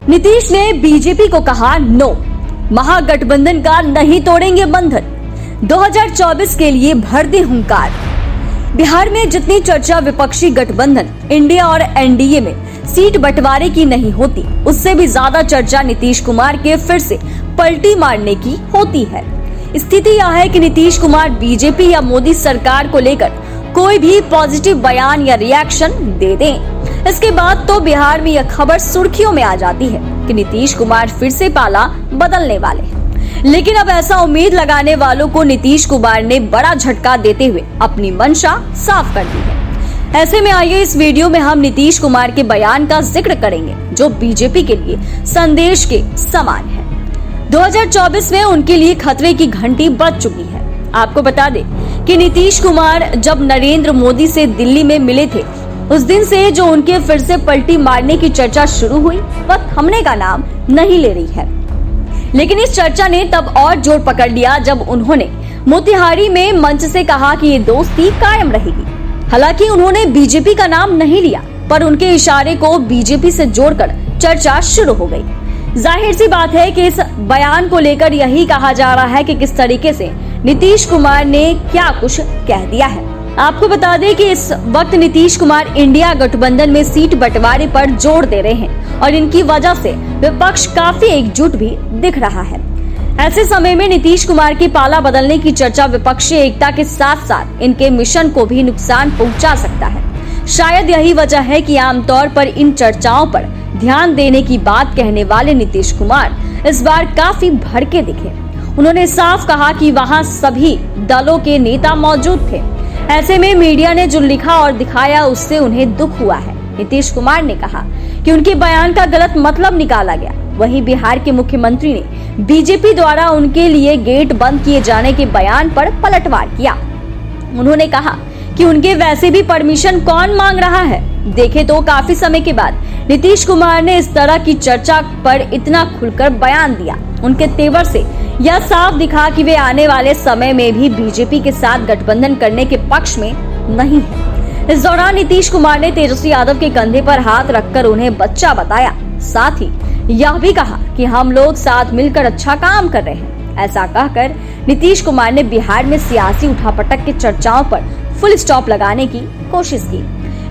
नीतीश ने बीजेपी को कहा नो, महागठबंधन का नहीं तोड़ेंगे बंधन, 2024 के लिए भर दे हुंकार। बिहार में जितनी चर्चा विपक्षी गठबंधन इंडिया और एनडीए में सीट बंटवारे की नहीं होती, उससे भी ज्यादा चर्चा नीतीश कुमार के फिर से पलटी मारने की होती है। स्थिति यह है कि नीतीश कुमार बीजेपी या मोदी सरकार को लेकर कोई भी पॉजिटिव बयान या रिएक्शन दे दें, इसके बाद तो बिहार में यह खबर सुर्खियों में आ जाती है कि नीतीश कुमार फिर से पाला बदलने वाले हैं। लेकिन अब ऐसा उम्मीद लगाने वालों को नीतीश कुमार ने बड़ा झटका देते हुए अपनी मंशा साफ कर दी है। ऐसे में आइए इस वीडियो में हम नीतीश कुमार के बयान का जिक्र करेंगे जो बीजेपी के लिए संदेश के समान है। 2024 में उनके लिए खतरे की घंटी बज चुकी है। आपको बता दें कि नीतीश कुमार जब नरेंद्र मोदी से दिल्ली में मिले थे, उस दिन से जो उनके फिर से पलटी मारने की चर्चा शुरू हुई वह थमने का नाम नहीं ले रही है। लेकिन इस चर्चा ने तब और जोर पकड़ लिया जब उन्होंने मोतिहारी में मंच से कहा कि ये दोस्ती कायम रहेगी। हालांकि उन्होंने बीजेपी का नाम नहीं लिया, पर उनके इशारे को बीजेपी से जोड़कर चर्चा शुरू हो गई। जाहिर सी बात है कि इस बयान को लेकर यही कहा जा रहा है कि किस तरीके से नीतीश कुमार ने क्या कुछ कह दिया है। आपको बता दें कि इस वक्त नीतीश कुमार इंडिया गठबंधन में सीट बंटवारे पर जोर दे रहे हैं और इनकी वजह से विपक्ष काफी एकजुट भी दिख रहा है। ऐसे समय में नीतीश कुमार के पाला बदलने की चर्चा विपक्षी एकता के साथ साथ इनके मिशन को भी नुकसान पहुंचा सकता है। शायद यही वजह है कि आमतौर पर इन चर्चाओं पर ध्यान देने की बात कहने वाले नीतीश कुमार इस बार काफी भड़के दिखे। उन्होंने साफ कहा कि वहां सभी दलों के नेता मौजूद थे। ऐसे में मीडिया ने जो लिखा और दिखाया उससे उन्हें दुख हुआ है। नीतीश कुमार ने कहा कि उनके बयान का गलत मतलब निकाला गया। वहीं बिहार के मुख्यमंत्री ने बीजेपी द्वारा उनके लिए गेट बंद किए जाने के बयान पर पलटवार किया। उन्होंने कहा कि उनके वैसे भी परमिशन कौन मांग रहा है। देखे तो काफी समय के बाद नीतीश कुमार ने इस तरह की चर्चा पर इतना खुलकर बयान दिया। उनके तेवर से यह साफ दिखा कि वे आने वाले समय में भी बीजेपी के साथ गठबंधन करने के पक्ष में नहीं है। इस दौरान नीतीश कुमार ने तेजस्वी यादव के कंधे पर हाथ रखकर उन्हें बच्चा बताया। साथ ही यह भी कहा कि हम लोग साथ मिलकर अच्छा काम कर रहे हैं। ऐसा कहकर नीतीश कुमार ने बिहार में सियासी उठापटक की चर्चाओं पर फुल स्टॉप लगाने की कोशिश की।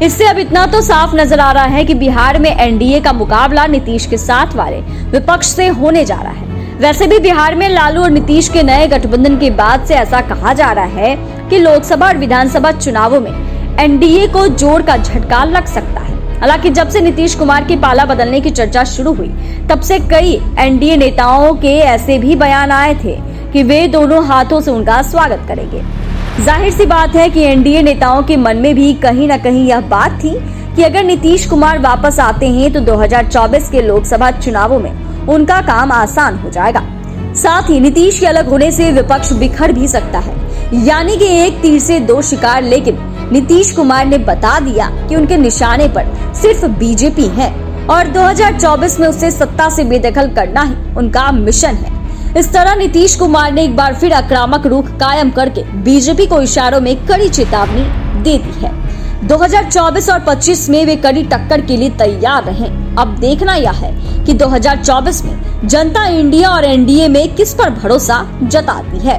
इससे अब इतना तो साफ नजर आ रहा है कि बिहार में एनडीए का मुकाबला नीतीश के साथ वाले विपक्ष से होने जा रहा है। वैसे भी बिहार में लालू और नीतीश के नए गठबंधन के बाद से ऐसा कहा जा रहा है कि लोकसभा और विधानसभा चुनावों में एनडीए को जोर का झटका लग सकता है। हालांकि जब से नीतीश कुमार के पाला बदलने की चर्चा शुरू हुई, तब से कई एनडीए नेताओं के ऐसे भी बयान आए थे कि वे दोनों हाथों से उनका स्वागत करेंगे। जाहिर सी बात है कि एनडीए नेताओं के मन में भी कहीं न कहीं यह बात थी कि अगर नीतीश कुमार वापस आते हैं तो 2024 के लोकसभा चुनावों में उनका काम आसान हो जाएगा। साथ ही नीतीश के अलग होने से विपक्ष बिखर भी सकता है, यानी कि एक तीर से दो शिकार। लेकिन नीतीश कुमार ने बता दिया कि उनके निशाने पर सिर्फ बीजेपी है और 2024 में उसे सत्ता से बेदखल करना ही उनका मिशन है। इस तरह नीतीश कुमार ने एक बार फिर आक्रामक रुख कायम करके बीजेपी को इशारों में कड़ी चेतावनी दे दी है। 2024 और 25 में वे कड़ी टक्कर के लिए तैयार रहें। अब देखना यह है कि 2024 में जनता इंडिया और एनडीए में किस पर भरोसा जताती है।